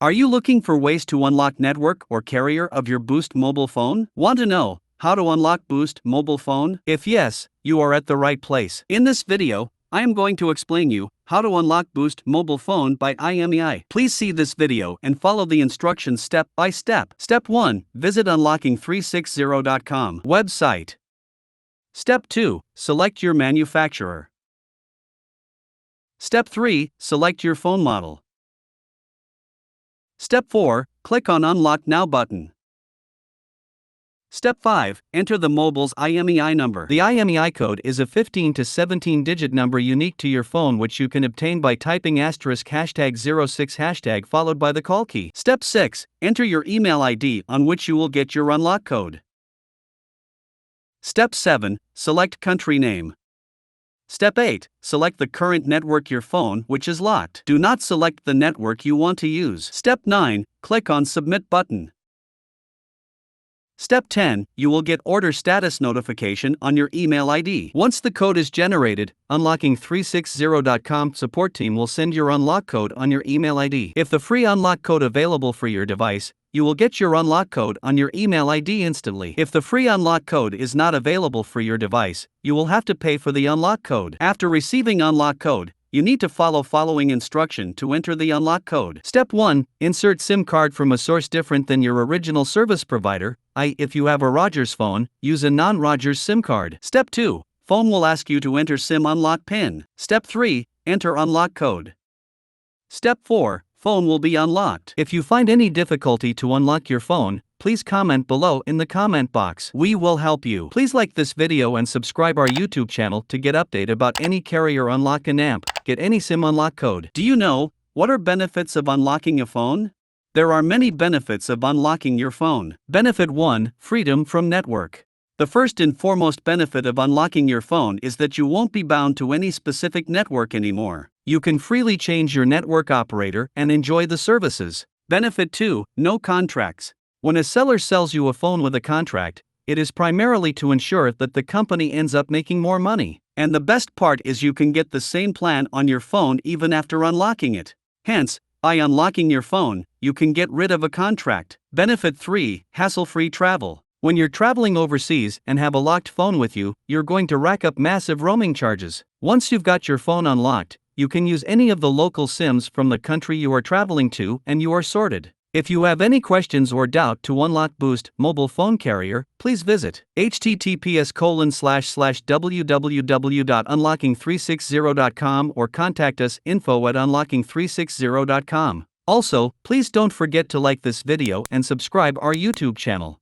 Are you looking for ways to unlock network or carrier of your Boost mobile phone? Want to know how to unlock Boost mobile phone? If yes, you are at the right place. In this video, I am going to explain you how to unlock Boost mobile phone by IMEI. Please see this video and follow the instructions step by step. Step 1. Visit unlocking360.com website. Step 2. Select your manufacturer. Step 3. Select your phone model. Step 4. Click on Unlock Now button. Step 5. Enter the mobile's IMEI number. The IMEI code is a 15 to 17-digit number unique to your phone, which you can obtain by typing *#06# followed by the call key. Step 6. Enter your email ID on which you will get your unlock code. Step 7. Select country name. Step 8. Select the current network your phone which is locked. Do not select the network you want to use. Step 9. Click on Submit button. Step 10. You will get order status notification on your email ID. Once the code is generated, Unlocking360.com support team will send your unlock code on your email ID. If the free unlock code available for your device, you will get your unlock code on your email ID instantly. If the free unlock code is not available for your device, you will have to pay for the unlock code. After receiving unlock code, you need to follow following instruction to enter the unlock code. Step 1. Insert SIM card from a source different than your original service provider. If you have a Rogers phone, use a non-Rogers SIM card. Step 2. Phone will ask you to enter SIM unlock PIN. Step 3. Enter unlock code. Step 4. Phone will be unlocked. If you find any difficulty to unlock your phone, please comment below in the comment box. We will help you. Please like this video and subscribe our YouTube channel to get update about any carrier unlock and amp. Get any SIM unlock code. Do you know what are benefits of unlocking a phone? There are many benefits of unlocking your phone. Benefit 1. Freedom from network. The first and foremost benefit of unlocking your phone is that you won't be bound to any specific network anymore. You can freely change your network operator and enjoy the services. Benefit 2. No contracts. When a seller sells you a phone with a contract, it is primarily to ensure that the company ends up making more money. And the best part is you can get the same plan on your phone even after unlocking it. Hence, by unlocking your phone, you can get rid of a contract. Benefit 3. Hassle-free travel. When you're traveling overseas and have a locked phone with you, you're going to rack up massive roaming charges. Once you've got your phone unlocked, you can use any of the local SIMs from the country you are traveling to and you are sorted. If you have any questions or doubt to unlock Boost mobile phone carrier, please visit https://www.unlocking360.com or contact us info@unlocking360.com. Also, please don't forget to like this video and subscribe our YouTube channel.